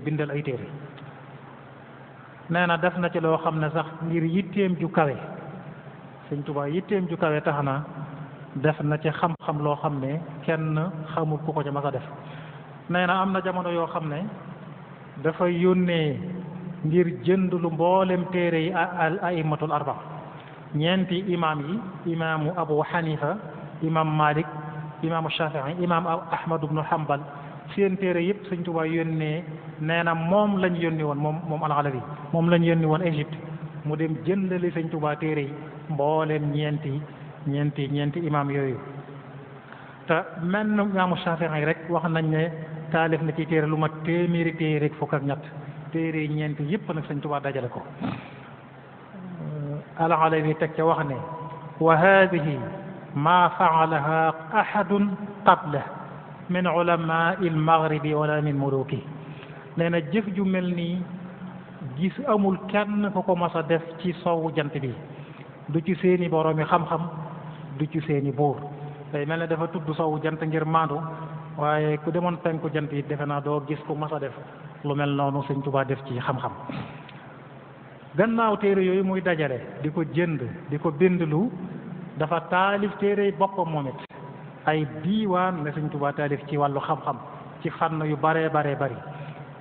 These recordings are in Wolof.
bindal ay téere nee na def na ci loo xam ne sax ngir yitteem ju kawe Sëñ Tuubaa yitteem ju kawe tax na def na ci xam-xam loo xam ne kenn xamul ku ko ci mas a def nee na am na jamono yoo xam ne dafa yónnee ngir jënd lu mboolem téere yi al aimatul arba ñeenti imaam yi imaamu Abu Hanifa imaam Malik imaamu Shafii imaam Ahmad ibnu Hanbal seen téere yëpp Sëñ Tuubaa yónnee nee na moom lañ yónni woon moom al-Alawi moom lañ yónni woon Égypte mu dem jëndali Sëñ Tuubaa téere yi mboolem ñeenti imaam yooyu te menn imaamu Shafii rek wax nañ ne taalif na ci téere lu ma téeméeri téere rek fukk ak ñett téere ñeenti yëpp nag Sëñ Tuubaa dajale ko al-Alawi teg ca wax ne wa haadihi maa faalaha ahadun qabla min ulama il maghribi wala min muluki nee na jëf ju mel nii gis amul kenn ku ko mas a def ci sowwu jant bi du ci seeni boroomi xam-xam du ci seeni buur day mel ne dafa tudd sowwu jant ngir maandu waaye ku demoon penku jant yi defe naa doo gis ku mas a def lu mel noonu Sëñ Tuubaa def ci xam-xam gannaaw téere yooyu muy dajale di ko jënd di ko bindlu dafa taalif téere yi boppam moom it ay diiwaan la Sëñ Tuubaa taalif ci wàllu xam-xam ci fànn yu baree bari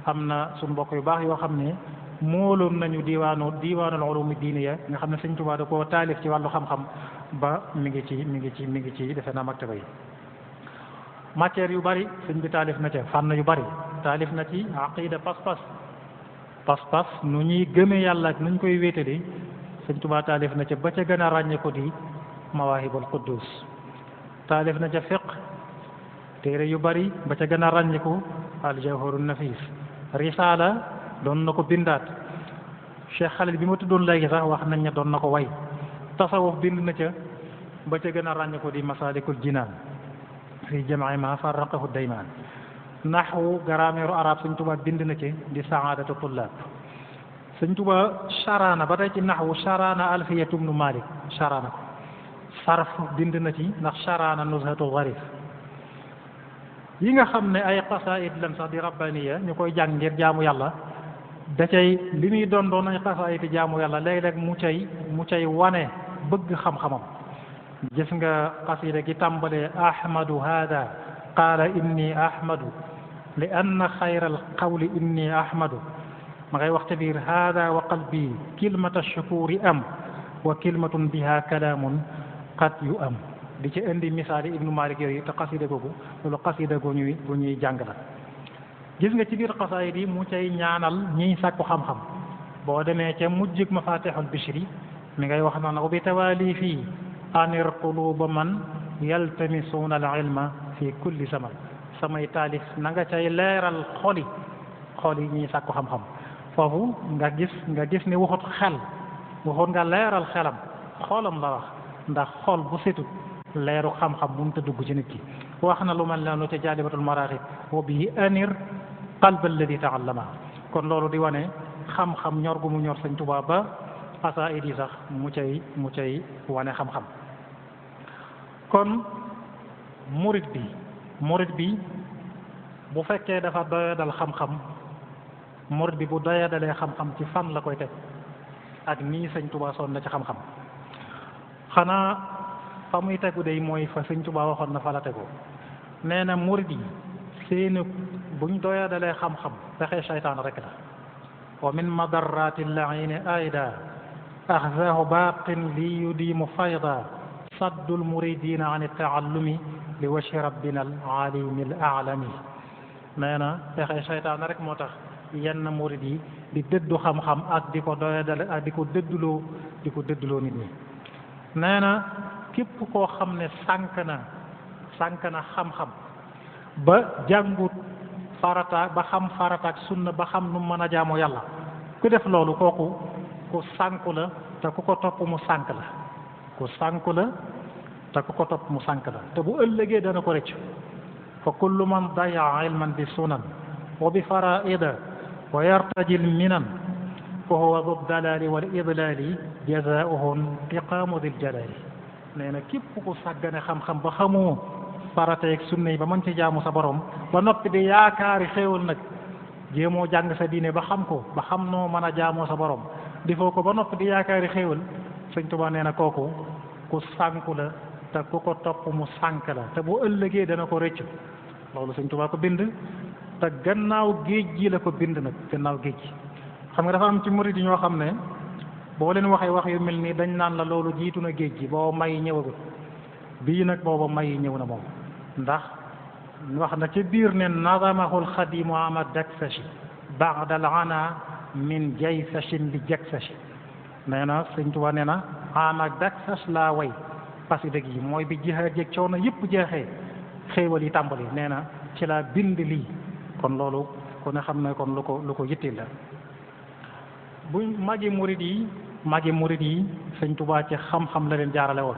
am na suñu mbokk yu baax yoo xam ne mooloon nañu diiwaanul ulumi diiniya nga xam ne Sëñ Tuubaa da koo taalif ci wàllu xam-xam ba mi ngi ci defe naa maktaba yi matière yu bari sëñ bi taalif na ca fànn yu bari taalif na ci aqida pas-pas nu ñuy gëme yàlla ak nu ñu koy wéetali Sëñ Tuubaa taalif na ca ba ca gën a ràññee ko di mawaahibul quddus taalif na ca fiq téere yu bari ba ca gën a ràññiku aljawharun nafis risaala doon na ko bindaat Cheikh Khalil bi ma tuddoon léegi sax wax nañ ne doon na ko way tasawuf bind na ca ba ca gën a ràññiku di masalikul jinaan fi jam'i ma farraqahu daymaan naxwu grammaire arab Sëñ Tuubaa bind na ci di saadatu tullaab Sëñ Tuubaa charaana ba tey ci naxwu charaana alfiyatu ibnu malik charaana ko sarf bind na ci ndax charaana nuzhatul gharif yi nga xam ne ay qasaid lan sax di rabbaniya ñu koy jàng ngir jaamu yàlla da cay li muy doon ay qasaid jaamu yàlla léeg-léeg mu cay wane bëgg xam-xamam gis nga qasida gi tàmbalee ahmadu hada qaala inni ahmadu li anna xayra alqawli inni ahmadu ma ngay wax ca biir hada wa qalbi kilmata shukuri am wa kilmatun biha kalaamun qad yu am di ci indi misaali ibnu malik yooyu te xasida googu loolu xasida gu ñuy jàng la gis nga ci biir xasaayid yi mu cay ñaanal ñiy sàkku xam-xam boo demee ca mujjug mafatihul bishri mi ngay wax naan bi tawaali fii anir quluba man yaltamisuuna al ilma fi kulli zaman samay taalif na nga cay leeral xol yi ñiy sàkku xam-xam foofu nga gis ne waxut xel waxut nga leeral xelam xolam la wax ndax xol bu setut leeru xam-xam mënut a dugg ci nit ki wax na lu mel noonu ca jaalibatul maraaxib wa bihi anir qalb alladi taallama kon loolu di wane xam-xam ñor gu mu ñor Sëñ Tuubaa ba xasaayid yi sax mu cay wane xam-xam kon murit bi bu fekkee dafa doyadal xam-xam murit bi bu doyadalee xam-xam ci fan la koy teg ak nii Sëñ Tuubaa sonn na ci xam-xam xanaa fa muy tegu day mooy fa Sëñ Tuubaa waxoon na fa la tegoo nee na murid yi seeni buñ doyadalee xam-xam pexe seytaan rek la wa min madarrati llaini ayda axzahu baqin li yudimu fayda saddul muridina an taallumi li wajhi rabbina al alimi al aalami nee na pexe seytaan rek moo tax yenn murid yi di dëddu xam-xam ak di ko doyadale ak di ko dëdduloo nit ñi nee na képp koo xam ne sànk na xam-xam ba jàngut farata ba xam farata ak sunna ba xam nu mën a jaamoo yàlla ku def loolu kooku ku sànku la te ku ko topp mu sànk la ku sànku la te ku ko topp mu sànk la te bu ëllëgee dana ko rëcc fa kullu man daya ilman bi sunan wa bi faraida wa yartajil minan fa huwa du dalali wal idlali jazaauhu intiqaamu dil jalali nee na képp ku sàggane xam-xam ba xamoo farateeg sunna yi ba mën ci jaamu sa borom ba noppi di yaakaari xéewal nag jéemoo jàng sa diine ba xam ko ba xam noo mën a jaamoo sa borom defoo ko ba noppi di yaakaari xéewal sëñ Tuubaa nee na kooku ku sànku la te ku ko topp mu sànk la te bu ëllëgee dana ko rëccu loolu sëñ Tuubaa ko bind te gannaaw géej gi la ko bind nag gannaaw géej gi xam nga dafa am ci murid yi ñoo xam ne boo leen waxee wax yu mel nii dañ naan la loolu jiitu na géej gi boo may ñëwagul bii nag booba may ñëw na moom ndax wax na ci biir ne nazamahul xadimu ama daksashi baadal ana min jaysashin li jaksashi nee na sëñ Tuubaa nee na ama daksas laa way parce que dëgg yi mooy bi jihaad jeeg coono yëpp jeexee xéewal yi tàmbali nee na ci laa bind lii kon loolu ku ne xam ne kon lu ko yitteel la bu magi murid yi sëñ Tuubaa ci xam-xam la leen jaarale woon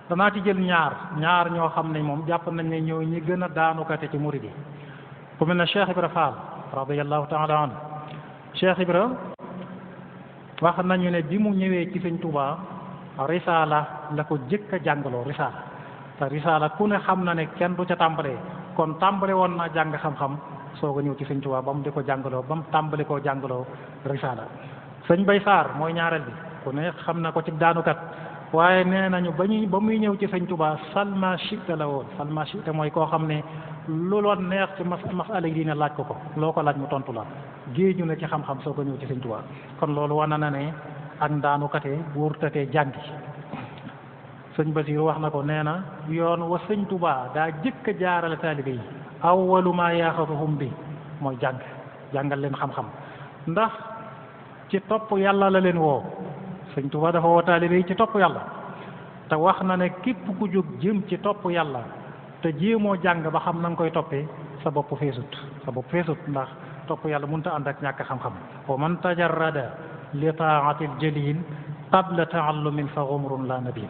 danaa ci jël ñaar ñoo xam ne moom jàpp nañ ne ñoo ñi gën a daanukate ci murid yi ku mel ne Cheikh Ibra Fall radiyallahu taala anhu Cheikh Ibra wax nañu ne bi mu ñëwee ci sëñ Tuubaa risaala la ko jëkk a jàngaloo risaala te risaala ku ne xam na ne kenn du ca tàmbalee kon tàmbale woon naa jàng xam-xam soog a ñëw ci sëñ Tuubaa ba mu di ko jàngaloo ba mu tàmbali koo jàngaloo risaala sëñ Bay Saar mooy ñaareel bi ku ne xam na ko ci daanukat waaye nee nañu ba muy ñëw ci sëñ Tuubaa salma chita la woon salma chita mooy koo xam ne lu loon neex ci masala yi diine laaj ko loo ko laaj mu tontu la géeju na ci xam-xam soo ko ñëw ci sëñ Tuubaa kon loolu wane na ne ak ndaanukatee wóortatee jàngi sëñ Basiru wax na ko nee na yoon wa sëñ Tuubaa daa jëkk a jaarale taalibe yi awwalu maa yaaxatuhum bi mooy jàngal leen xam-xam ndax ci topp yàlla la leen woo sëñ Tuubaa dafa woo taalibe yi ci topp yàlla te wax na ne képp ku jóg jëm ci topp yàlla te jéemoo jàng ba xam na nga koy toppee sa bopp feesut ndax topp yàlla mënut a ànd ak ñàkk xam-xam wa man tajarrada li taatil jalil qabla taallumin fa xumrun la nabil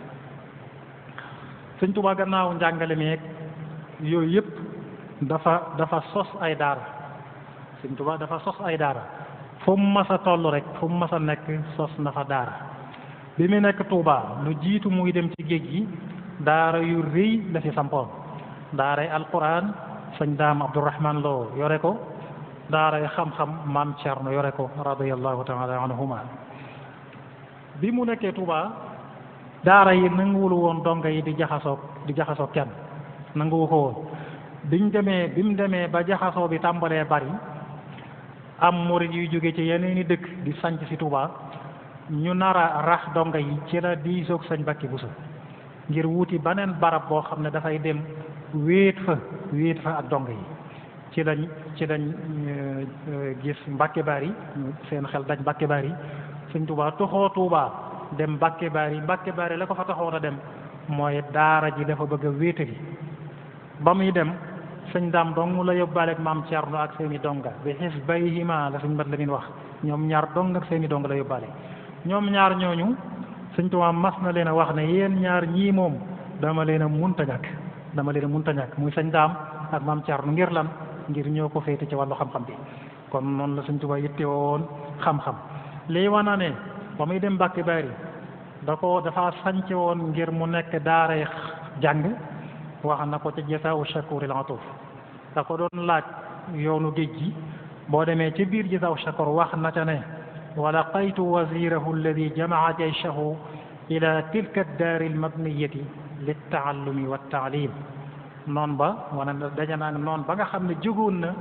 sëñ Tuubaa gannaaw njàngale meeg yooyu yëpp dafa sos ay daara sëñ Tuubaa dafa sos ay daara fu mu mas a toll rek fu mu mas a nekk sos na fa daara bi mu nekk Tuubaa lu jiitu muy dem ci géej gi daara yu rëy la fi sampoon daaray alquran sëñ Daam Abdourahman Lo yore ko daaray xam-xam maam Cerno yore ko radiyallahu taala anhuma bi mu nekkee Tuubaa daara yi nanguwul woon donga yi di jaxasoo kenn nanguwu ko woon bi mu demee ba jaxasoo bi tàmbalee bari am murid yu jóge ci yeneeni dëkk di sanc ci Tuubaa ñu nara rax donga yi ci la diisoog sëñ Bakki Buso ngir wuti beneen barab boo xam ne dafay dem wéet fa ak donga yi ci lañ gis Mbàkke Bari seen xel daj Mbàkke Bari sëñ Tuubaa toxoo Tuubaa dem Mbàkke Bari la ko fa taxoon a dem mooy daara ji dafa bëgg a wéetali ba muy dem sëñ Daam dong la yóbbaale ak maam Cerno ak seeni donga bi xisbayhima la sëñ Mat Lamin wax ñoom ñaar dong ak seeni donga la yóbbaale ñoom ñaar ñooñu sëñ Tuubaa mas na leen a wax ne yéen ñaar ñii moom dama leen a munta ñàkk muy sëñ Daam ak maam Cerno ngir lan ngir ñoo ko féete ci wàllu xam-xam bi kon noonu la sëñ Tuubaa yitte woon xam-xam lii wana ne ba muy dem Mbàkke Bari dafa sànce woon ngir mu nekk daaray jàng wax na ko ca Jasaawu Shakuuril Atuuf da ko doon laaj yoonu géej gi boo demee ci biir Jasaawu Shakuur wax na ca ne wa laqaytu wazirahu alladi jamaa jayshahu ila tilka daari almabniyati littaallumi wattaalim noon ba wana daje naa noon ba nga xam ne jógoon na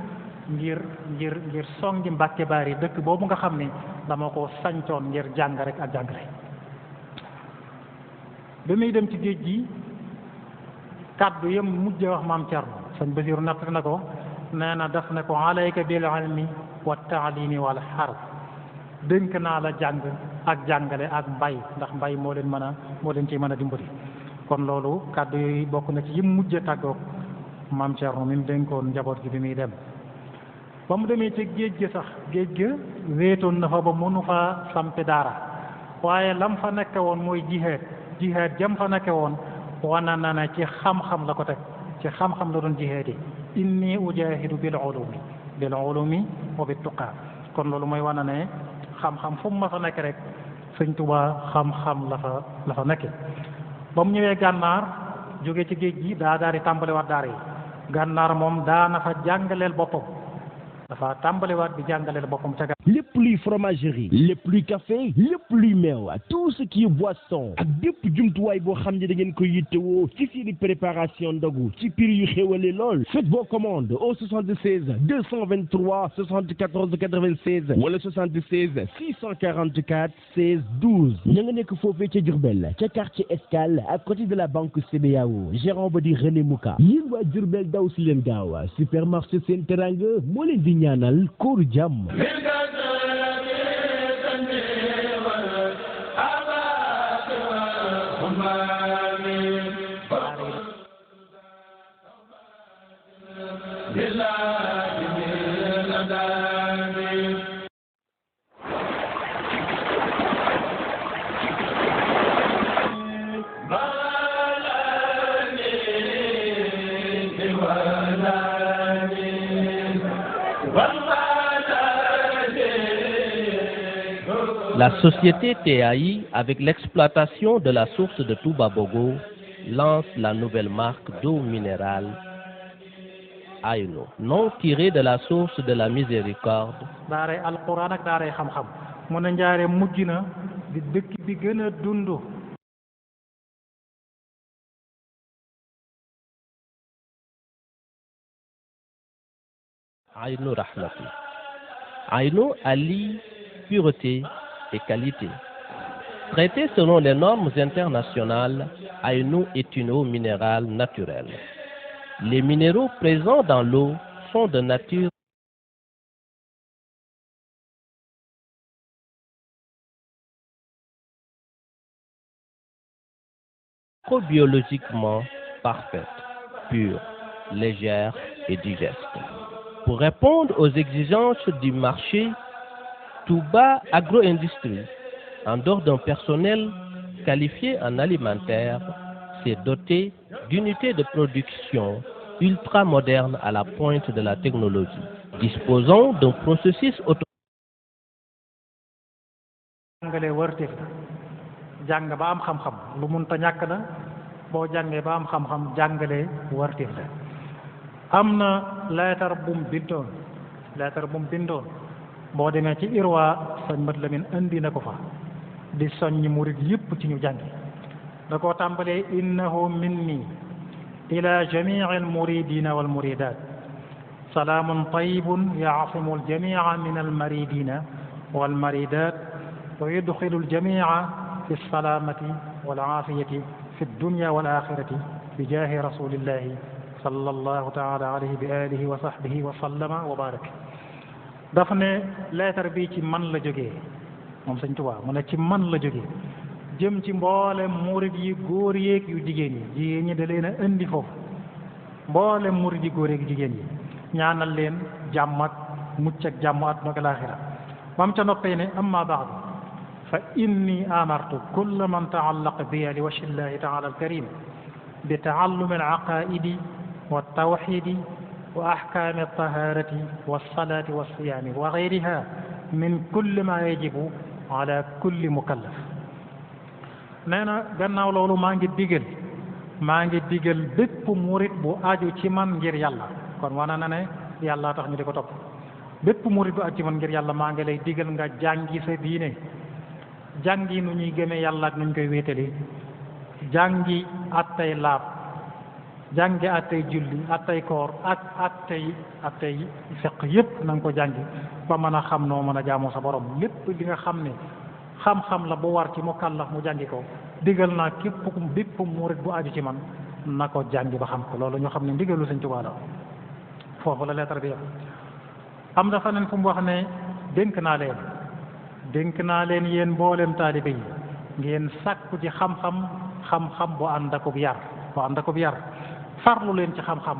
ngir songi Mbàkke Bari dëkk boobu nga xam ne dama ko sañcoon ngir jàng rek ak jàngale bi muy dem ci géej gi kàddu yam mujj wax maam Cerno sëñ Basiru natt na ko nee na daf ne ko alayka bil ilmi wa taalimi wal harb dénk naa la jàng ak jàngale ak mbay ndax mbay moo leen ci mën a dimbali kon loolu kàddu yooyu bokk na ci yim mujj a tàggoog maam Cerno mi mu dénkoon njaboot gi bi muy dem ba mu demee ci géej gi sax géej ga wéetoon na fa ba mënu fa sampi daara waaye lam fa nekke woon mooy jihaad jam fa nekke woon wana na ne ci xam-xam la ko teg ci xam-xam la doon jihaadi inni ujahidu bil ulumi wa bit tuqa kon loolu mooy wana ne xam-xam fu mu mas a nekk rek sëñ Tuubaa xam-xam la fa nekke ba mu ñëwee gànnaar jóge ci géej gi daal di tàmbaliwaat daara yi gànnaar moom daana fa jàngaleel boppam dafa tàmbaliwaat di jàngale boppam ca lépp luy fromagerie lépp luy café lépp luy meew tout ce qui est boisson ak bépp jumtuwaay boo xam ne da ngeen koy yittewoo ci seeni préparation ndogu ci prix yu xéwale lool faites vos commandes au 76 223 74 96 wala 76 644 16 12 ña nga nekk foofee ca Diourbel ca quartier Escale à côté de la banque CBAO gérant ba di René Mouka yéen waa Diourbel daw si leen gaaw supermarché Sen Teranga moo leen di ñaanal kóoru jàmm. La société TAI, avec l'exploitation de la source de Touba Bogo, lance la nouvelle marque d'eau minérale Aynu, nom tiré de la source de la miséricorde. daaray alquran ak daaray xam-xam mu ne njaare mujj na di dëkk bi gën a dund. Aynu Rahmati. Aynu allie pureté et qualité. Traitée selon les normes internationales, Aynu est une eau minérale naturelle. Les minéraux présents dans l'eau sont de nature microbiologiquement parfaite, pure, légère et digeste. Pour répondre aux exigences du marché, Touba Agro-Industrie, en dehors d'un personnel qualifié en alimentaire, s'est doté d'unités de production ultra modernes à la pointe de la technologie, disposant d'un processus jàngale wërteef jàng ba am xam-xam lu munta ñàkk la boo jàngee ba am xam-xam jàngale wërteef la am na leetar bu mu bindoon boo demee ci Irwa sëñ Mat Lamin indi na ko fa di soññi murid yëpp ci ñu jàngi da koo tàmbalee innahu minni ila jamii almuridina walmuridat salaamun tayibun yaasimu aljamia min almaridina walmaridat wa yudxilu aljamia fi alsalamati walafiyati fi aldunya walaxirati bi jaahi rasulillahi sallallahu taala alayhi bi alihi wa sahbihi wa sallama wa baraka daf ne leetar bi ci man la jógee moom Sëñ Tuubaa mu ne ci man la jógee jëm ci mboolem murid yi góor yeeg yu jigéen ñi da leen a indi foofu mboolem murid yi góor yeeg jigéen yi ñaanal leen jàmm ak mucc ak jàmm àdduna ak laaxira bam ca noppee ne amma baadu fa inni amartu kulla man taallaqa biya li wajhi llahi taala alkarim bi taallumi alaqaidi wa tawxidi wa ahkaami altaharati walsalati walsiyaami wa gayriha min kulli ma yajibu ala kulli mukallaf nee na gannaaw loolu maa ngi digal bépp murit bu aju ci man ngir yàlla kon wana na ne yàlla tax ñu di ko topp bépp murit bu aju ci man ngir yàlla maa ngi lay digal nga jàngi sa diine jàngi nu ñuy gëmee yàlla ak nu ñu koy wéetali jàngi attay laab jàngi attay julli attay koor ak attay fiq yépp na nga ko jàngi ba mën a xam noo mën a jaamoo sa borom lépp li nga xam ne xam-xam la bu war ci mukallaf mu jàngi ko digal naa bépp murit bu aju ci man na ko jàngi ba xam ko loolu ñu xam ne ndigalu Sëñ Tuubaa la foofu la lettre bi am dafa nen fu mu wax ne dénk naa leen yéen mboolem taalibe yi ngeen sàkku ci xam-xam bu ànd akub yar farlu leen ci xam-xam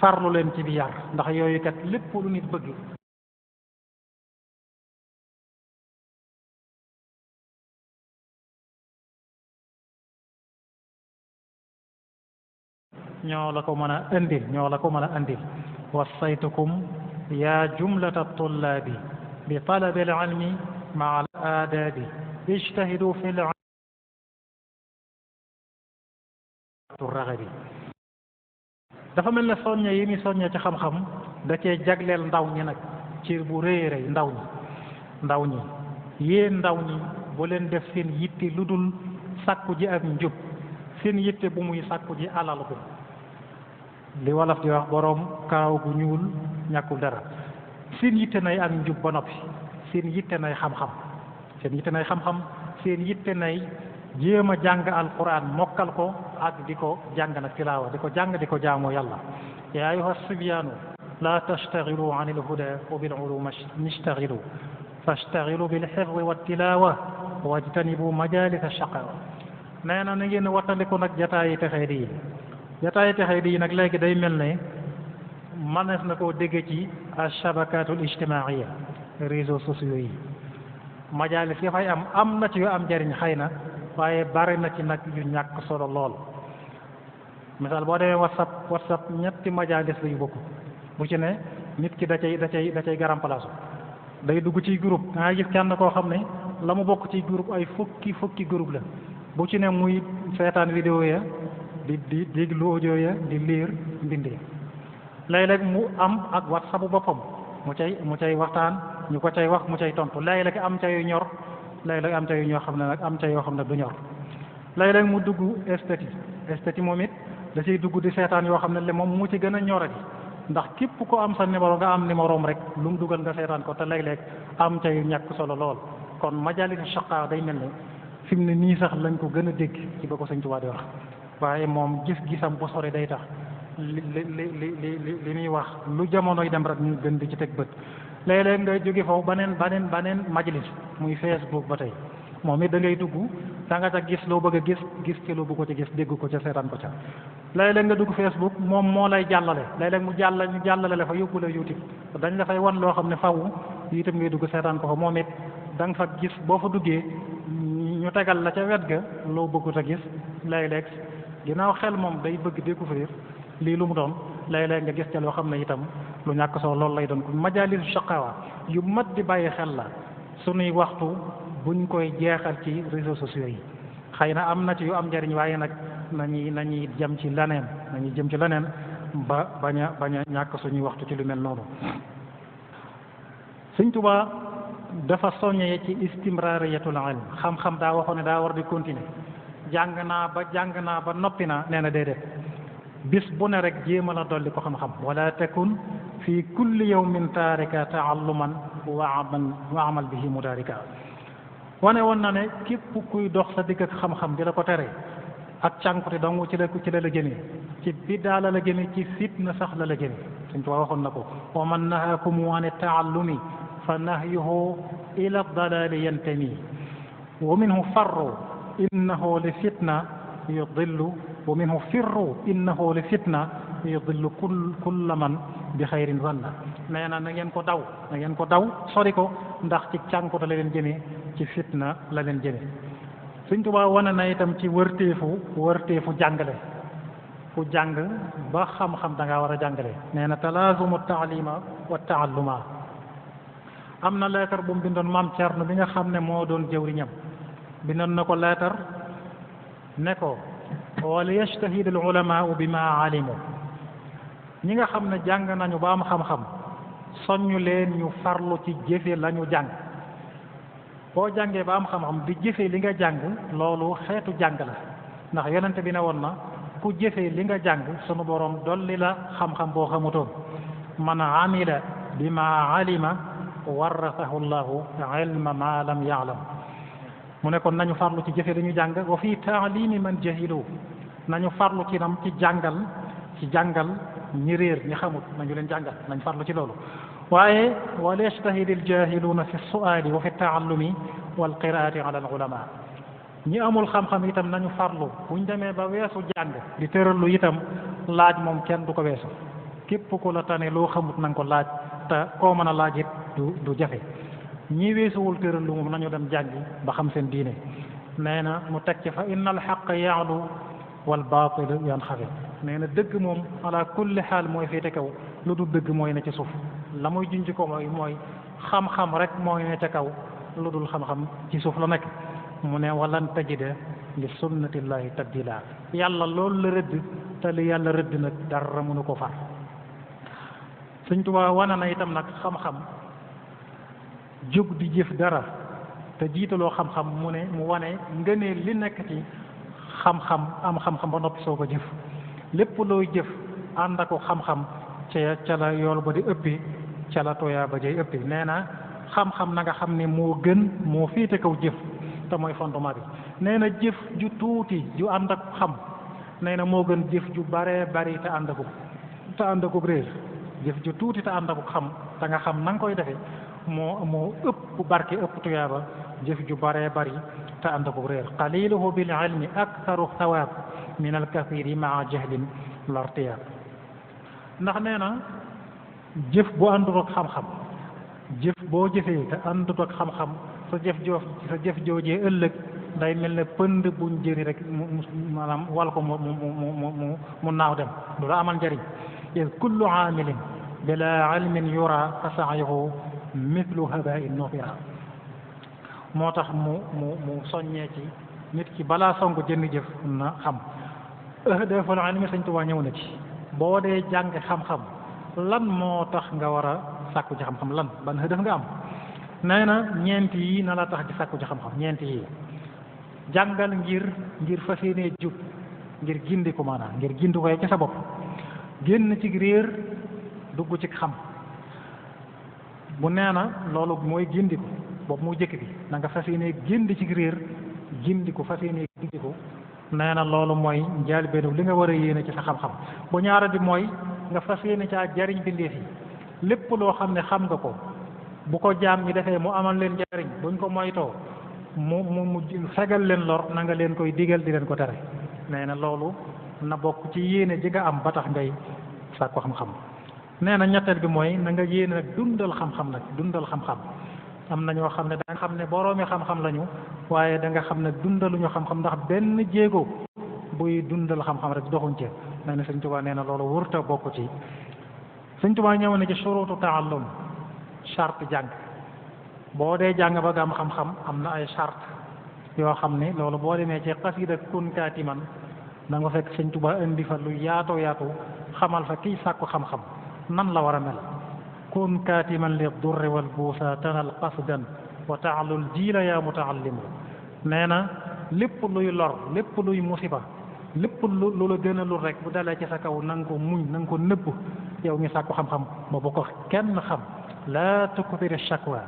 farlu leen ci bi yar ndax yooyu kat lépp lu nit bëgg ñoo la ko mën a andil wassaytukum ya jumlata tullaabi bi talabi al-ilmi maa al-aadaabi ijtahidu fi al-raghabi dafa mel ne soññe yi mi soññe ci xam-xam da cee jagleel ndaw ñi nag cër bu rëy rëy ndaw ñi yéen ndaw ñi bu leen def seen yitte lu dul sàkku ji ak njub seen yitte bu muy sàkku ji alal bu li wolof di wax boroom kaaw gu ñuul ñàkkul dara seen yitte nay ak njub ba noppi seen yitte nay xam-xam seen yitte nay jéem a jàng alquran mokkal ko ak di ko jàng nag tilaawa di ko jàng di ko jaamoo yàlla yaa ayyuha sibyaanu laa tastaxilu an ilhuda wa bil ulumi nistaxilu fastaxilu bil xifdi wa tilaawa wajtanibu majalisa shaqawa nee na ngeen wattandiku nag jataayi texee di jataayi texee di nag léegi day mel ne mënees na koo dégg ci ashabakatul ijtimaaiya réseaux sociaux yi majalis ya fay am na ci yu am njariñ xëy na waaye bari na ci nag yu ñàkk solo lool misaal boo demee whatsapp ñetti majalis la yu bokk bu ci ne nit ki da cay garam place day dugg ci groupe da ngay gis kenn koo xam ne la mu bokk ci groupe ay fukki groupe la bu ci ne muy seetaan vidéo ya di déglu audio ya di lire mbind ya léeg-léeg mu am ak whatsapp bu boppam mu cay waxtaan ñu ko cay wax mu cay tontu léeg-léeg am ca yu ñor léeg-léeg am ca yu ñoo xam ne nag am ca yoo xam ne du ñor léeg-léeg mu dugg esthétique moom it da ciy dugg di seetaan yoo xam ne moom mu ci gën a ñorati ndax képp ko am sa numéro nga am numéroom rek lu mu dugal nga seetaan ko te léeg-léeg am ca yu ñàkk solo lool kon majalisu shaqaa day mel ne fi mu ne nii sax lañ ko gën a dégg ci ba ko Sëñ Tuubaa di wax waaye moom gis-gisam bu sore day tax li muy wax lu jamonoy dem rek ñu gën di ci teg bët léeg-léeg nga jóge foofu baneen majlis muy Facebook ba tey moom it da ngay dugg da nga ca gis loo bëgg a gis ci loo bëgg ko ci gis dégg ko ca seetaan ko ca léeg-léeg nga dugg Facebook moom moo lay jàllale léeg-léeg ñu jàllale la fa yóbbu la YouTube dañ la fay wan loo xam ne faw itam ngay dugg seetaan ko fa moom it da nga fa gis boo fa duggee ñu tegal la ca wet ga loo bëggut a gis léeg-léeg ginnaaw xel moom day bëgg découvrir lii lu mu doon léeg-léeg nga gis ca loo xam ne itam lu ñàkk solo loolu lay doon ko majalisu shaqawa yu mat di bàyyi xel la sunuy waxtu buñ koy jeexal ci réseaux sociaux yi xëy na am na ci yu am njariñ waaye nag nañuy jëm ci leneen ba bañ a ñàkk suñuy waxtu ci lu mel noonu Sëñ Tuubaa dafa soññee ci istimrariyatul ilm xam-xam daa waxoon ne daa war di continuer jàng naa ba noppi naa nee na déedéet bis bu ne rek jéem a la dolli ko xam-xam wala takun fi kulli yawmin taarika taalluman wa amal bihi mudarika wane woon na ne képp kuy dox sa digg ak xam-xam di la ko tere ak cànkute dong ci la la jëmee ci biddaa la jëmee ci fitna sax la jëmee Sëñ Tuubaa waxoon na ko wa man nahaakum an taallumi fa nahyuhu ila dalali yantami wa minhu farru innahu li fitna yudillu wa minhu firru innahu li fitna yudillu kulla man bi xayrin zanna nee na ngeen ko daw sori ko ndax ci cànkute la leen jëmee ci fitna la leen jëmee Sëñ Tuubaa wane na itam ci wërteefu jàngale ku jàng ba xam-xam da ngaa war a jàngale nee na talaazumu taalima wa taalluma am na leetar bu mu bindoon maam Cerno bi nga xam ne moo doon jëwriñam bindoon na ko leetar ne ko wala yajtahid al ulamaau bi ma alimu ñi nga xam ne jàng nañu ba am xam-xam soññu leen ñu farlu ci jëfe la ñu jàng boo jàngee ba am xam-xam di jëfe li nga jàng loolu xeetu jàng la ndax yonente bi ne woon na ku jëfe li nga jàng sunu borom dolli la xam-xam boo xamutoon man amila bi ma alima warasahu llahu ilma ma lam yaalam mu ne kon nañu farlu ci jëfe li ñu jàng wa fi taalimi man jahilu nañu farlu ci nam ci jàngal ñi réer ñi xamut nañu leen jàngal nañ farlu ci loolu waaye wal yajtahid al jahiluuna fi suali wa fi taallumi wal qiraati ala al ulama ñi amul xam-xam itam nañu farlu buñ demee ba weesu jàng di tërallu itam laaj moom kenn du ko weesu képp ku la tane loo xamut na nga ko laaj te koo mën a laaj it du jafe ñi weesuwul tërallu moom nañu dem jàngi ba xam seen diine nee na mu teg ci fa inna al xaq yaalu wal baatil yanxafid nee na dëgg moom ala kulli xaal mooy féete kaw lu dul dëgg mooy ne ci suuf la muy junj ko mooy xam-xam rek mooy ne ca kaw lu dul xam-xam ci suuf la nekk mu ne walan tajida li sunnatillahi tabdila yàlla loolu la rëdd te li yàlla rëdd nag dara mënu ko far Sëñ Tuubaa wane na itam nag xam-xam jóg di jëf dara te jiitaloo xam-xam mu wane ngëneel li nekk ci xam-xam am xam-xam ba noppi soo ko jëf lépp looy jëf ànd ak xam-xam ca la yool ba di ëppee ca la tooyaa ba jay ëppee nee na xam-xam na nga xam ne moo gën moo féete kaw jëf te mooy fondement bi nee na jëf ju tuuti ju ànd ak xam nee na moo gën jëf ju baree bari te ànd akub réer jëf ju tuuti te ànd akub xam te nga xam na nga koy defee moo ëpp barke ëpp tuyaaba jëf ju baree bari te ànd akub réer qaliluhu bil ilmi aktharu thawaab min al kathiri maa jahlin lartiyaab ndax nee na jëf bu àndut ak xam-xam jëf boo jëfee te àndut ak xam-xam sa jëf joojee ëllëg day mel ne pënd buñ jëri rek maanaam wal ko mu naaw dem du la amal njariñ is kullu aamilin bila ilmin yura fa sa'yuhu mithlu habaa'in nufira moo tax mu soññee ci nit ki balaa songu jënn jëf na xam ahdaful ilmi Sëñ Tuubaa ñëw na ci boo dee jàng xam-xam lan moo tax nga war a sàkku ci xam-xam lan ban hëdëf nga am nee na ñeent yi na la tax di sàkku ci xam-xam ñeent yi jàngal ngir fas yéenee jub ngir gindi ko maanaam ngir gindi ko ci sa bopp génn ci réer dugg ci xam bu nee na loolu mooy gindi ko boobu moo jëkk bi na nga fas yéenee gindi ci réer gindi ko fas yéenee gindi ko nee na loolu mooy njaal benn li nga war a yéene ci sa xam-xam bu ñaara bi mooy nga fas yéene caa jariñ bindeef yi lépp loo xam ne xam nga ko bu ko jaam ñi defee mu amal leen jariñ buñ ko moytoo mu fegal leen lor na nga leen koy digal di leen ko tere nee na loolu na bokk ci yéene ji nga am ba tax ngay sàkku xam-xam nee na ñetteel bi mooy na nga yéene nag dundal xam-xam nag dundal xam-xam am na ñoo xam ne da nga xam ne boroomi xam-xam lañu waaye da nga xam ne dundaluñu xam-xam ndax benn jéego buy dundal xam-xam rek doxuñ ci nee na Sëñ Tuubaa nee na loolu wërta bokk ci Sëñ Tuubaa ñëw na ci shuruutu taallum charte jàng boo dee jàng ba nga am xam-xam am na ay charte yoo xam ne loolu boo demee ci xasida kun kaatiman da nga fekk Sëñ Tuubaa indi fa lu yaatoo yaatu xamal fa kiy sàkku xam-xam nan la war a mel kun kaatiman li durri wal buusa tanal qasdan wa taalul jiila yaa mutaallimu nee na lépp luy lor lépp luy musiba lépp lu la gën a lul rek bu dalee ci sa kaw na nga ko muñ na nga ko nëbb yow mi sàkku xam-xam ba bu ko kenn xam laa tukthir shakwa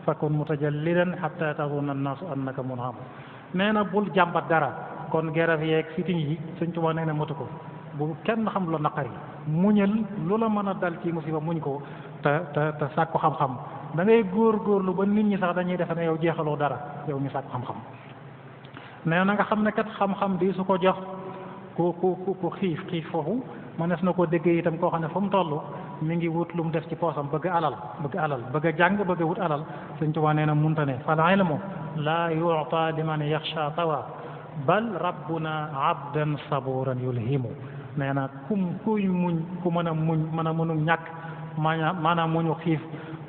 fakun mutajallidan hatta tazunna annaasu annaka munham nee na bul jàmbat dara kon geraf yeeg siting yi Sëñ Tuubaa nee na motu ko bu kenn xam lu naqari muñal lu la mën a dal ci musiba muñ ko te sàkku xam-xam da ngay góorgóorlu ba nit ñi sax dañuy defe ne yow jeexaloo dara yow mi sàkku xam-xam nee na nga xam ne kat xam-xam di su ko jox ku xiif foofu mënees na koo déggee itam koo xam ne fu mu toll mi ngi wut lu mu def ci poosam bëgg alal bëgg a jàng bëgg a wut alal Sëñ Tuubaa nee na munta ne fal ilmu laa yu'ta liman yaxsha tawa bal rabbuna abdan saburan yulhimu nee na kuy muñ ku mën a mënu ñàkk maanaam muñu xiif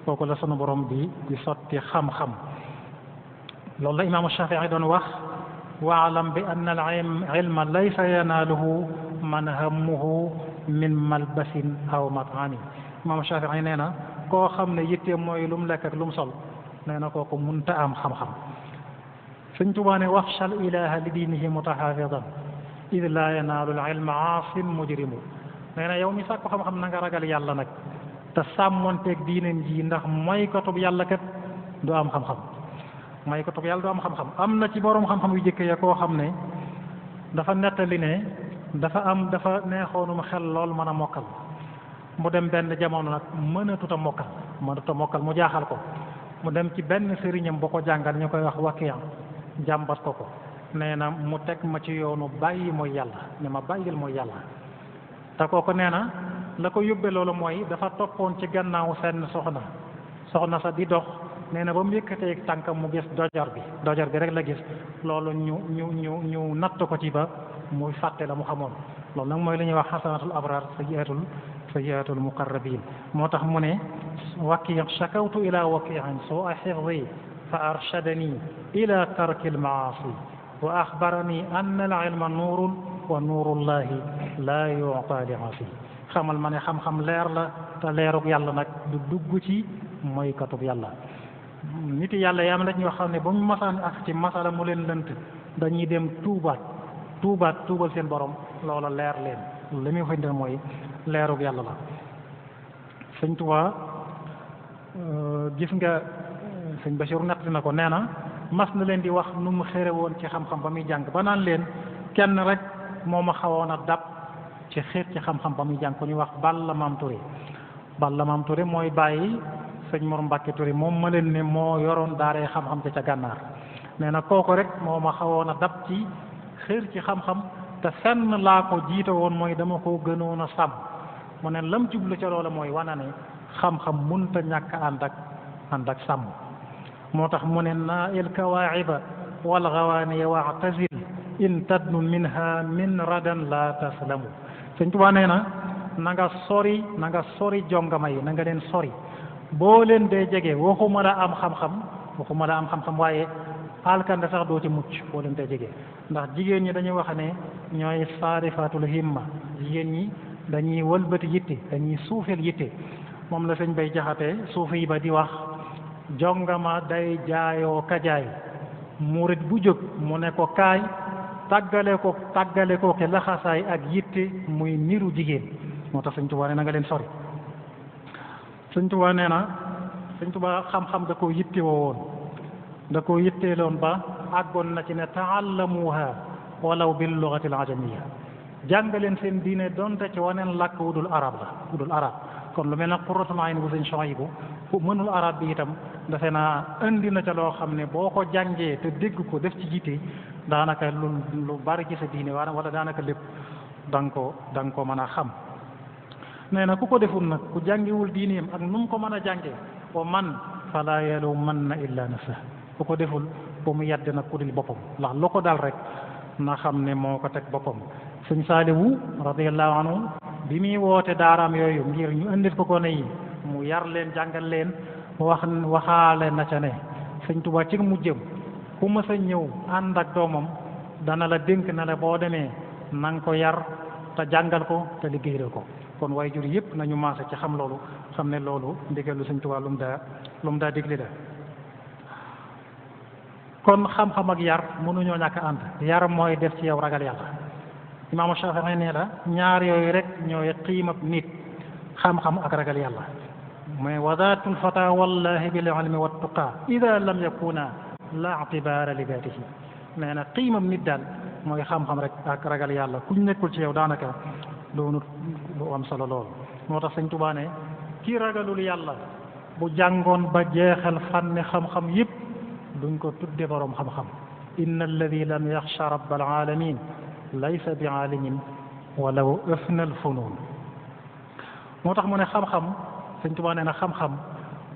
kooku la sunu borom di sotti xam-xam loolu la imaamu Shafii doon wax waalam bi anna al ilma laysa yanaaluhu man hammuhu min malbasin aw mat'ami imaamu Shafii nee na koo xam ne yitte mooy lu mu lekk ak lu mu sol nee na kooku munta am xam-xam Sëñ Tuubaa ne waxshal ilaha li diinihi mutahafidan id laa yanaalu al ilma aasin mujrimu nee na yow mi sàkku xam-xam na nga ragal yàlla nag te sàmmonteeg diinam ji ndax mooy kotub yàlla kat du am xam-xam mooy kotub yàlla du am xam-xam am na ci boroom xam-xam yu jëkk ya koo xam ne dafa nettali ne dafa neexoonum xel lool mën a mokkal mu dem benn jamono nag mënatut a mokkal mu jaaxal ko mu dem ci benn sëriñam bu ko jàngal ñu koy wax Wakiya jàmbat ko nee na mu teg ma ci yoonu bàyyi mooy yàlla ne ma bàyyil mooy yàlla te kooku nee na la ko yóbbee loolu mooy dafa toppoon ci gannaaw seen soxna sa di dox nee na ba mu yëkkatee tànkam mu gis dojor bi rek la gis loolu ñu natt ko ci ba muy fàtte la mu xamoon loolu nag mooy li ñuy wax xasanatul abraar sayyiatul muqarrabin moo tax mu ne Waki' shakawtu ila waki'in su'a hifzi fa arshadani ila tarki al-ma'asi wa axbarani anna al-ilma nuurun wa nuurullahi laa yu'ta li 'asi xamal ma ne xam-xam leer la te leerug yàlla nag du dugg ci mooy katub yàlla. nit yàlla yaam la ñoo xam ne ba mu masaan ak ci masala mu leen lënt dañuy dem tuubal seen borom loola leer leen li muy fay mooy leerug yàlla la. sëñ Tuubaa gis nga sëñ Bachir nett na ko nee na mas na leen di wax nu mu xére woon ci xam-xam ba muy jàng ba naan leen kenn rek moo ma xawoon a dab ci xeet ci xam-xam ba muy jàng ku ñuy wax Balla Maam Touré mooy bàyyi sëñ Mor Mbàkke Touré moom ma leen ne moo yoroon daaree xam-xam ca gànnaar nee na kooku rek moo ma xawoon a dab ci xeer ci xam-xam te fenn laa ko jiite woon mooy dama ko gënoon a sàmm mu ne lam jublu ca loola mooy wana ne xam-xam munta ñàkk ànd ak sàmm moo tax mu ne naa il kawaaxiba wal gawaaniya wa'tazil in tadnu minha min radan la taslamu sëñ Tuubaa nee na nga sori jongama yi na nga leen sori boo leen dee jege waxuma la am xam-xam waaye alkande sax doo ci mucc boo leen dee jege ndax jigéen ñi dañuy wax ne ñooy saarifatul himma jigéen ñi dañuy wëlbati yitte dañuy suufeel yitte moom la sëñ Bay Jaxate suufi ba di wax jongama day jaayoo kajaay murit bu jóg mu ne ko kaay tàggale ko ke laxasaay ak yitte muy niru jigéen moo tax sëñ Tuubaa ne na nga leen sori sëñ Tuubaa nee na sëñ Tuubaa xam-xam da koo yitteeloon ba àggoon na ci ne taallamuha walaw bil lughati al ajamiyya jàngaleen seen diine donte ci waneen làkk wudul arab kon lu mel ne Qurratul Ayn bu sëñ Suhaybu bu mënul arab bi itam defe naa indi na ca loo xam ne boo ko jàngee te dégg ko def ci jiite daanaka lu bari ci sa diine wala daanaka lépp da nga ko mën a xam. nee na ku ko deful nag ku jàngiwul diineem ak nu mu ko mën a jàngee wa man fala yalumanna illa nafsa ku ko deful bu mu yedd nag ku dul boppam ndax lu ko dal rek na xam ne moo ko teg boppam. sëñ Saaliwu radiyallahu anhu bi muy woote daaraam yooyu ngir ñu indil ko ne yi mu yar leen jàngal leen waxaale na ca ne sëñ Tuubaa ci mu jëm ku mës a ñëw ànd ak doomam dana la dénk na la boo demee na nga ko yar te jàngal ko te liggéeyal ko kon waaye jur yëpp nañu maase ci xam loolu xam ne loolu ndigalu sëñ Tuubaa lu mu daa digle la kon xam-xam ak yar mënuñoo ñàkk ànd yar mooy def ci yow ragal yàlla imaamu Shaafi'i nee la ñaar yooyu rek ñooy qiimab nit xam-xam ak ragal yàlla mais wadaatul fata wallahi bil ilmi wat tuqa ida lam yakuna la i'tibaara li daatihi nee na qiimab nit daal mooy xam-xam rek ak ragal yàlla kuñ nekkul ci yow daanaka doonut lu am solo lool moo tax sëñ Tuubaa ne kii ragalul yàlla bu jàngoon ba jeexal fànni xam-xam yëpp duñ ko tudde boroom xam-xam inna alladi lam yaxsha rabbal alamin laysa bi aalimin walaw afna al funun moo tax mu ne xam-xam sëñ Tuubaa nee na xam-xam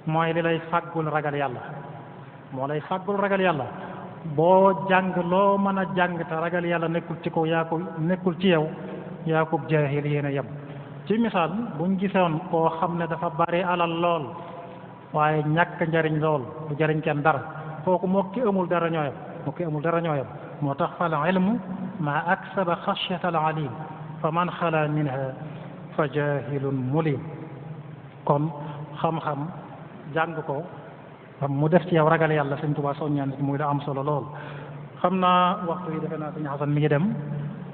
mooy li lay fàggul ragal yàlla moo lay fàggul ragal yàlla boo jàng loo mën a jàng te ragal yàlla nekkul ci kaw nekkul ci yow yaa ko jaahil yéen a yem ci misaal buñ gisoon koo xam ne dafa bari alal lool waaye ñàkk njariñ lool du jariñ kenn dara kooku moo ki amul dara ñooyam moo tax fal ilmu ma aksaba xashyata al alim fa man xala minha fa jahilun mulim kon xam-xam jàng ko mu def ci yow ragal yàlla sëñ Tuubaa soññaan muy la am solo lool xam naa waxtu yi defe naa sëñ Xasan mi ngi dem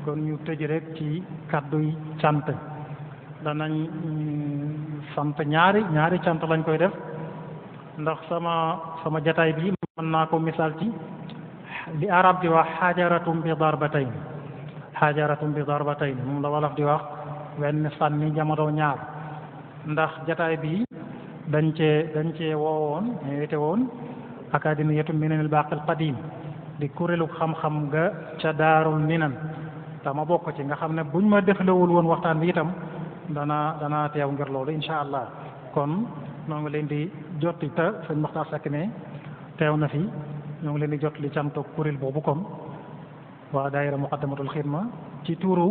kon ñu tëj rek ci kàdduy cant danañ sant ñaari cant lañ koy def ndax sama jataay bi mën naa ko misaal ci li arab di wax xaajaratum bi darbatayn moom la wolof di wax wenn sànni jamono ñaar ndax jataay bi dañ cee woowoon invité woon akademiyatu minanil baaqil qadim di kuréelu xam-xam ga ca daarul minan te ma bokk ci nga xam ne buñ ma deflewul woon waxtaan bi itam dana teew ngir loolu insha allah kon ñoo ngi leen di jotti te sëñ Maxtaar Sekk ne teew na fi ñoo ngi leen di jot li cantoog kuréel boobu comme waa daayira muqaddamatul xidma ci tuuru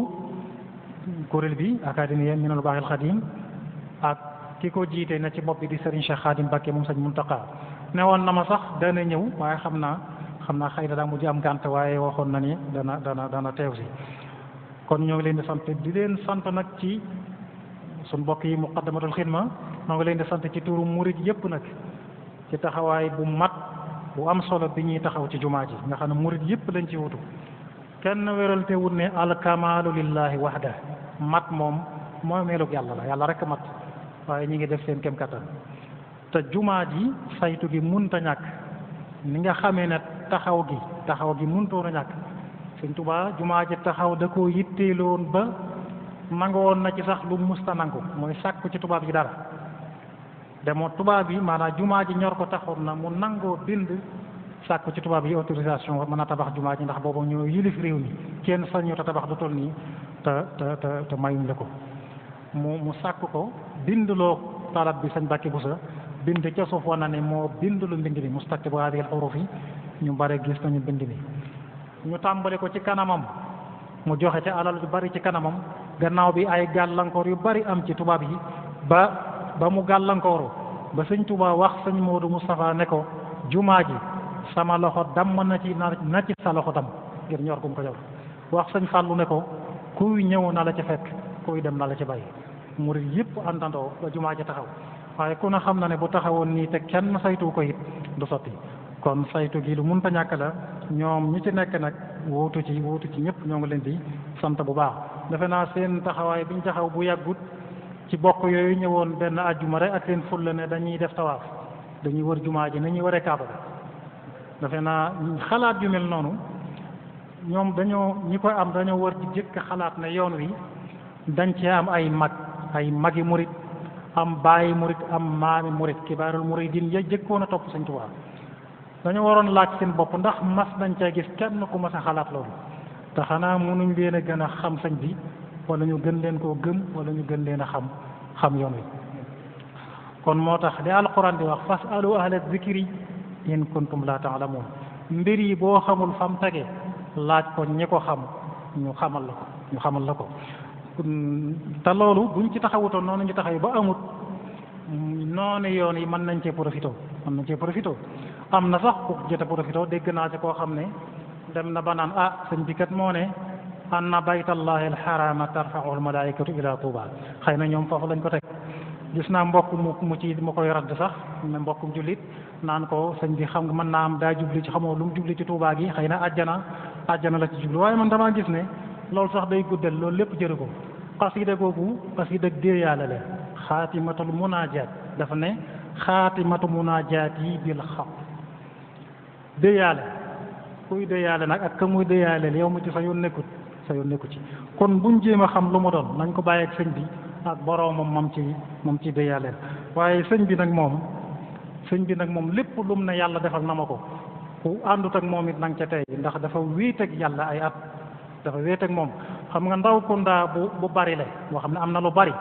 kuréel bi académie minanul baaqil qadim ak ki ko jiite na ci bopp bi di Serigne Cheikh Khadim Mbacké moom sëñ Muntaqa ne woon na ma sax dana ñëw waaye xam naa xëy na daa mujj am gànt waaye waxoon na ni dana teew si kon ñoo ngi leen di sant nag ci suñ mbokk yi muqaddamatul xidma maa ngi leen di sant ci turu murid yépp nag ci taxawaay bu mat bu am solo bi ñuy taxaw ci jumaa ji nga xam ne murid yépp lañ ci wutu kenn wéralte wut ne alkamaalu lillahi wahda mat moom mooy meelug yàlla la yàlla rek mat waaye ñi ngi def seen kem kattan te jumaa ji saytu gi munta ñàkk ni nga xamee ne taxaw gi muntoon a ñàkk Sëñ Tuubaa jumaa ji taxaw da koo yitteeloon ba nangoon na ci sax lu musta nangu mooy sàkku ci tubaab yi dara demoo tubaab yi maanaam jumaa ji ñor ko taxoon na mu nangoo bind sàkku ci tubaab yi autorisation mën a tabax jumaa ji ndax boobu ñoo yilif réew mi kenn sañu te tabax du toll nii te mayuñ la ko mu sàkk ko bindloo talab bi Sëñ Mbàkke Buso bind ca suuf wana ne moo bind lu mbind mi mustaktibu haadihi al-huruf yi ñu bare gis nañu mbind mi ñu tàmbali ko ci kanamam mu joxe ca alal yu bari ci kanamam gannaaw bi ay gàllankoor yu bari am ci tubaab yi ba mu gàllankooru ba Sëñ Tuubaa wax Sëñ Moodu Moustapha ne ko jumaa ji sama loxo damm na ci sa loxo damm ngir ñor gum ko ñor wax Sëñ Fàllu ne ko kuy ñëw na la ci fekk kuy dem na la ci bàyyi murid yëpp àndandoo ba jumaa ji taxaw waaye ku ne xam na ne bu taxawoon nii te kenn saytu ko it du sotti kon saytu gi lu mënta ñàkk la ñoom ñi ci nekk nag wuutu ci ñëpp ñoo ngi leen di sant bu baax defe naa seen taxawaay biñ taxaw bu yàggut ci bokk yooyu ñëwoon benn ajjuma rek ak seen fulla ne dañuy def tawaaf dañuy wër jumaa ji nañuy waree kaaba defe naa xalaat yu mel noonu ñoom ñi koy am dañoo war ci jëkk xalaat ne yoon wi dañ cee am ay magi murit am bàyyi murit am maami murit kibaarul muridin ya jëkkoon a topp Sëñ Tuubaa dañu waroon laaj seen bopp ndax mas nañ cee gis kenn ku mas a xalaat loolu te xanaa mënuñ leen a gën a xam sëñ bi wala ñu gën leen koo gëm wala ñu gën leen a xam yoon wi kon moo tax li alquran di wax fasalu ahla zikri in kuntum la ta'lamun mbir yi boo xamul fam tege laaj ko ñi ko xam ñu xamal la ko te loolu buñ ci taxawutoon noonu ñu taxaw ba amut noonu yoon yi mën nañ cee profité am na sax ku jot a profité dégg naa ci koo xam ne dem na ba naan sëñ bi kat moo ne anna baytallahi alxarama tarfa'u almalaikatu ila Tuuba xëy na ñoom foofu lañ ko teg gis naa mbokk mu koy radd sax ne mbokkum jullit naan ko sëñ bi xam nga mën naa am daa jubli ci xamoo lu mu jubli ci Tuuba gi xëy na àjjana la ci jubli waaye man damaa gis ne loolu sax day guddal loolu lépp jëru ko xasida googu xasida déeyaale la xaatimatul munaajaat dafa ne xaatimatu munaajaat yi bil xaq déeyaale kuy déeyaale nag ak ka muy déeyaaleel yow mu ci sa yoon nekku ci kon buñ jéem a xam lu mu doon nañ ko bàyyi ak sëñ bi ak boroomam moom ci déeyaaleel waaye sëñ bi nag moom lépp lum ne yàlla defal na ma ko ku àndut ak moom it nang ca tey ndax dafa wéet ak yàlla ay at dafa wéet ak moom xam nga ndaw ku ndaa bu bari la boo xam ne am na lu bari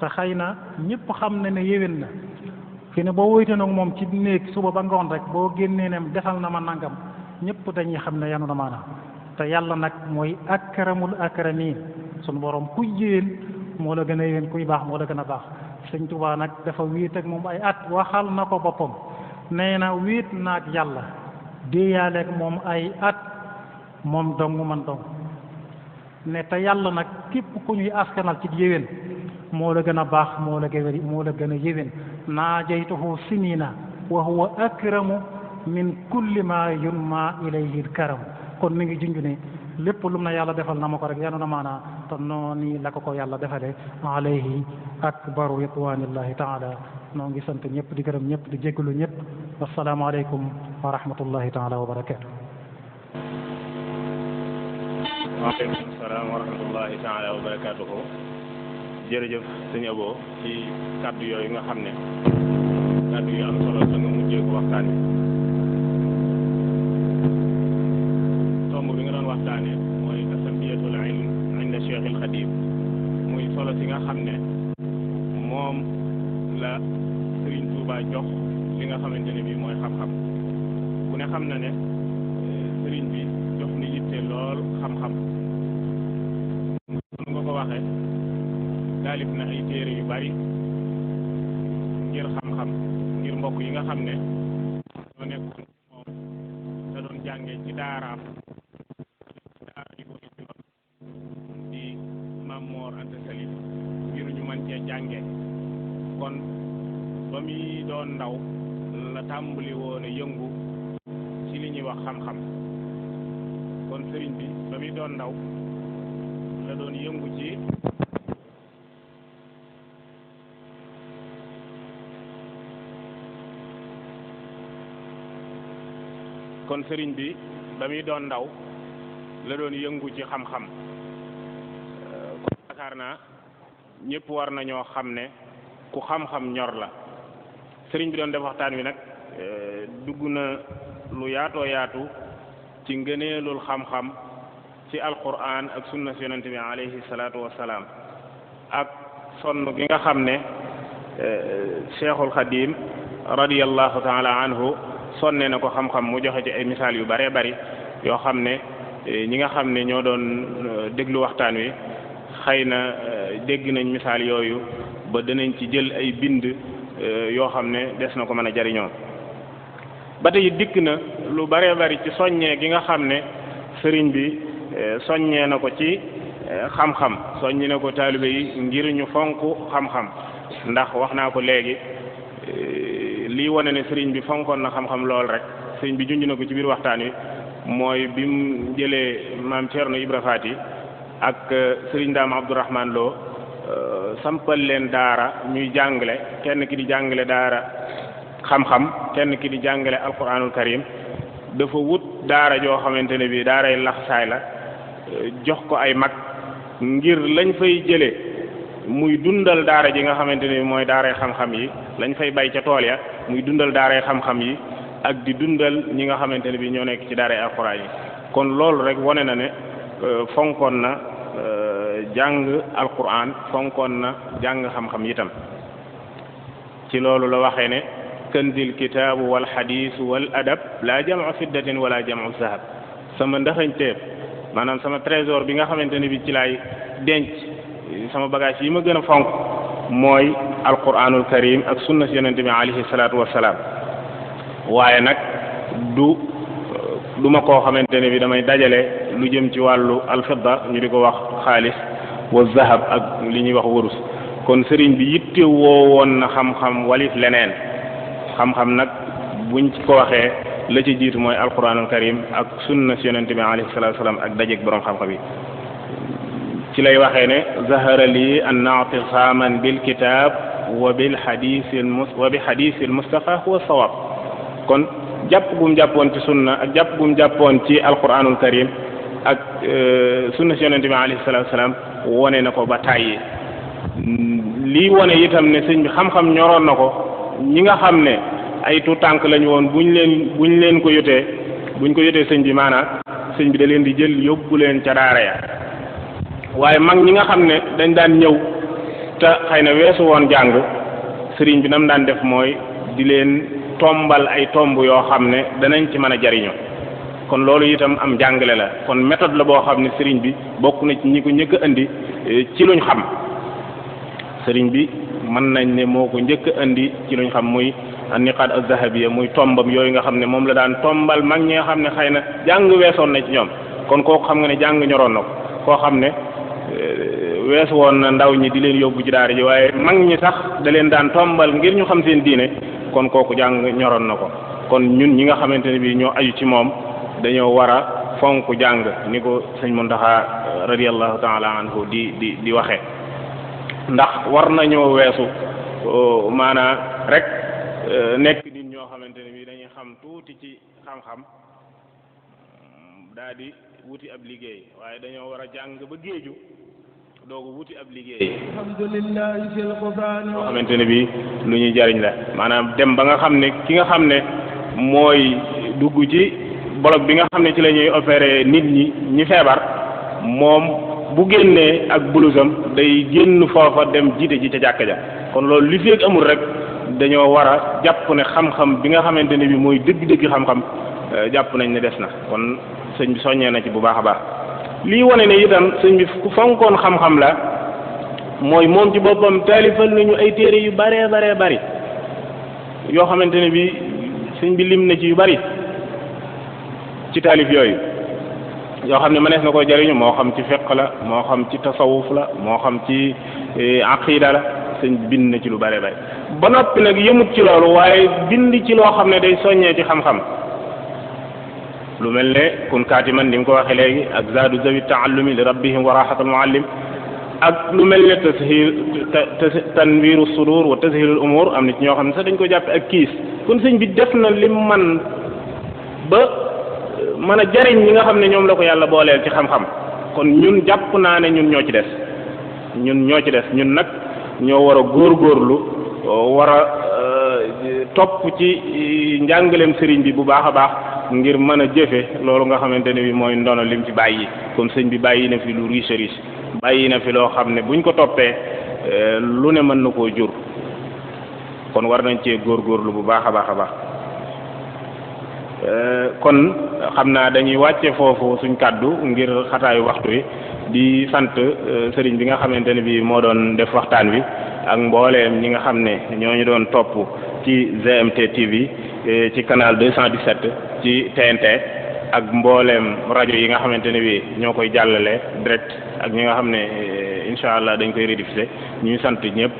te xëy na ñëpp xam ne yéwén na fi ne boo wéyte nag moom ci néeg suba ba ngoon rek boo génnee ne defal na ma nangam ñëpp dañuy xam ne yanu na maanaam te yàlla nag mooy akramul akramin sunu borom kuy yéwén moo la gën a yéwén kuy baax moo la gën a baax Sëñ Tuubaa nag dafa wéet ak moom ay at waxal na ko boppam nee na wéet naag yàlla déeyaaleeg moom ay at moom dong man dong ne te yàlla nag képp ku ñuy askanal ci yéwén moo la gën a baax moo la gën a yéwén naajaytuhu sinina wa huwa akramu min kulli ma yunma ilayhi alkaram kon mi ngi junj ne lépp lu mu na yàlla defal na ma ko rek yanu na maanaa te noonu la ko yàlla defale alayhi akbaru ridwanillahi taala noo ngi sant ñëpp di gërëm ñëpp di jéggalu ñëpp wassalaamu aleykum wa rahmatullahi taala wa barakatuh waaleykum salaam wa rahmatullahi taala wa barakatuhu jërëjëf sëñ Abo ci kàddu yooyu nga xam ne kàddu yu am solo sa nga mujjee ko waxtaan bi nga doon waxtaane mooy tasamiyatul ilm inda Cheikh al Xadim muy solo si nga xam ne moom la Sëriñ Tuuba jox li nga xamante ne bii mooy xam-xam ku ne xam na ne sëriñ bi jox ni yitte lool xam-xam nga ko waxee taalif na ay téere yu bari ngir xam-xam ngir mbokk yi nga xam ne ñoo nekkoon moom da doon jàngee ci daaraam di Maam Moor Anta Sali ngir ñu mën cee jàng doon ndaw la tàmbali woon a yëngu ci li ñuy wax xam-xam kon sëriñ bi ba muy doon ndaw la doon yëngu ci kon sëriñ bi ba muy doon ndaw la doon yëngu ci xam-xam kon yaakaar naa ñëpp war nañoo xam ne ku xam-xam ñor la sëriñ bi doon def waxtaan wi nag dugg na lu yaatoo yaatu ci ngëneelul xam-xam ci alquran ak sunna si yonente bi alayhi salaatu wassalaam ak sonn gi nga xam ne cheikhul xadim radiyallahu taala anhu sonne na ko xam-xam mu joxe ci ay misaal yu bare bari yoo xam ne ñi nga xam ne ñoo doon déglu waxtaan wi xëy na dégg nañ misaal yooyu ba danañ ci jël ay bind yoo xam ne des na ko mën a jariñoo ba tey dikk na lu bare bari ci soññee gi nga xam ne sëriñ bi soññee na ko ci xam-xam soññi na ko taalibe yi ngir ñu fonk xam-xam ndax wax naa ko léegi lii wane ne sëriñ bi fonkoon na xam-xam lool rek sëriñ bi junj na ko ci biir waxtaan wi mooy bi mu jëlee maam Thierno Ibra Faati ak sëriñ Daam Abdourahman Lo sampal leen daara ñuy jàngale kenn ki di jàngale daara xam-xam kenn ki di jàngale alquranul karim dafa wut daara joo xamante ne bii daaray laxsaay la jox ko ay mag ngir lañ fay jële muy dundal daara ji nga xamante ne bi mooy daaray xam-xam yi lañ fay bay ca tool ya muy dundal daaray xam-xam yi ak di dundal ñi nga xamante ne bi ñoo nekk ci daaray alquran yi kon loolu rek wane na ne fonkoon na jàng alquran fonkoon na jàng xam-xam itam ci loolu la waxee ne këndil kitaabu wal xadiis wal adab laa jamu fiddatin wala jamu zahab sama ndaxañteef maanaam sama trésor bi nga xamante ne bi ci laay denc sama bagage yi ma gën a fonk mooy alquranul karim ak sunna si yonente bi alayhi salaatu wassalaam waaye nag du ma koo xamante ne bi damay dajale lu jëm ci wàllu alfidda ñu di ko wax xaalis wa zahab ak li ñuy wax wurus kon sëriñ bi yitte woo woon na xam-xam walif leneen xam-xam nag buñ ci ko waxee la ci jiitu mooy alquranul karim ak sunna si yonente bi alayhi salaatu wassalaam ak dajeeg borom xam-xam yi ci lay waxee ne zahara lii an i'tisaaman bil kitab wa bi xadiisil Mustafa huwa sawaab kon jàpp gum jàppoon ci sunna ak jàpp gum jàppoon ci alquranul karim ak sunna si yonente bi alayhi salaatu wassalaam wone na ko ba tàyyi lii wone itam ne sëñ bi xam-xam ñoroon na ko ñi nga xam ne ay tu tànk lañu woon buñ leen ko yotee sëñ bi maanaam sëñ bi da leen di jël yóbbu leen ca daara ya waaye mag ñi nga xam ne dañ daan ñëw te xëy na weesu woon jàng sëriñ bi nam daan def mooy di leen tombal ay tomb yoo xam ne danañ ci mën a jariñoo kon loolu itam am jàngale la kon méthode la boo xam ne sëriñ bi bokk na ci ñi ko njëkk a indi ci luñ xam sëriñ bi mën nañ ne moo ko njëkk a indi ci luñ xam muy niqaat az-zahabiyya muy tombam yooyu nga xam ne moom la daan tombal mag ñi nga xam ne xëy na jàng weesoon na ci ñoom kon kooku xam nga ne jàng ñoroon na ko koo xam ne weesu woon na ndaw ñi di leen yóbbu ci daara ji waaye mag ñi sax da leen daan tombal ngir ñu xam seen diine kon kooku jàng ñoroon na ko kon ñun ñi nga xamante ne bii ñoo aju ci moom dañoo war a fonk jàng ni ko sëñ Muntaxa radiyallahu taala anhu di waxe ndax war nañoo weesu maanaam rek nekk nit ñoo xamante ne bii dañuy xam tuuti ci xam-xam daa di wuti ab liggéey waaye dañoo war a jàng ba géeju doogu wuti ab liggéey loo xamante ne bii lu ñuy jariñ la maanaam dem ba nga xam ne ki nga xam ne mooy dugg ci bloc bi nga xam ne ci la ñuy opérer nit ñi feebar moom bu génnee ak blousam day génn foofa dem jiite ji ca jàkka ja kon loolu li fi amul rek dañoo war a jàpp ne xam-xam bi nga xamante ne bii mooy dëgg-dëgg xam-xam jàpp nañ ne des na kon sëñ bi soññee na ci bu baax a baax lii wane ne itam sëñ bi ku fonkoon xam-xam la mooy moom ci boppam taalifal nañu ay téere yu bare bari yoo xamante ne bi sëñ bi lim na ci yu bari ci taalif yooyu yoo xam ne mënees na ko jariñu moo xam ci fiqh la moo xam ci tasawuf la moo xam ci aqida la sëñ bind na ci lu bare bare ba noppi nag yëmut ci loolu waaye bind ci loo xam ne day soññee ci xam-xam lu mel ne kun kaatiman ni mu ko waxee léegi ak zaadu zawi taallumi li rabbihim wa raxatul muallim ak lu mel ne tanwiru sudur wa tashilul umur am na ci ñoo xam ne sax dañ ko jàppe ak kiis kon sëñ bi def na lim man ba mën a jariñ ñi nga xam ne ñoom la ko yàlla booleel ci xam-xam kon ñun jàpp naa ne ñun ñoo ci des ñun nag ñoo war a góorgóorlu war a topp ci njàngaleem sëriñ bi bu baax a baax ngir mën a jëfe loolu nga xamante ne bi mooy ndono lim fi bàyyi comme sëñ bi bàyyi na fi lu riche bàyyi na fi loo xam ne buñ ko toppee lu ne mën na koo jur kon war nañ cee góorgóorlu bu baax a baax a baax kon xam naa dañuy wàcce foofu suñ kàddu ngir xataayu waxtu wi di sant sëriñ bi nga xamante ne bi moo doon def waxtaan wi ak mbooleem ñi nga xam ne ñooñu doon topp ci GMT TV ci canal 217 ci TNT ak mbooleem rajo yi nga xamante ne bi ñoo koy jàllale direct ak ñi nga xam ne incha allah dañ koy rediffuser ñuy sant ñëpp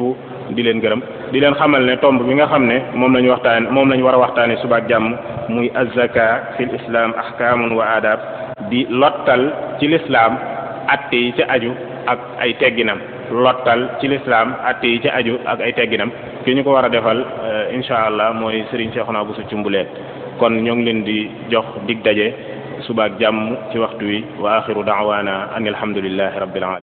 di leen gërëm di leen xamal ne tomb bi nga xam ne moom lañu war a waxtaane suba ak jàmm muy azaka fil islam ahkamun wa adab di lottal ci lislaam atte yi ci aju ak ay tegginam lottal ci lislaam atte yi ci aju ak ay tegginam ki ñu ko war a defal incha allah mooy Serigne Cheikhouna Bousso Cumbuleen kon ñoo ngi leen di jox dig daje suba ak jàmm ci waxtu wi wa axiru daawaana an alhamdulillahi rabbil alamin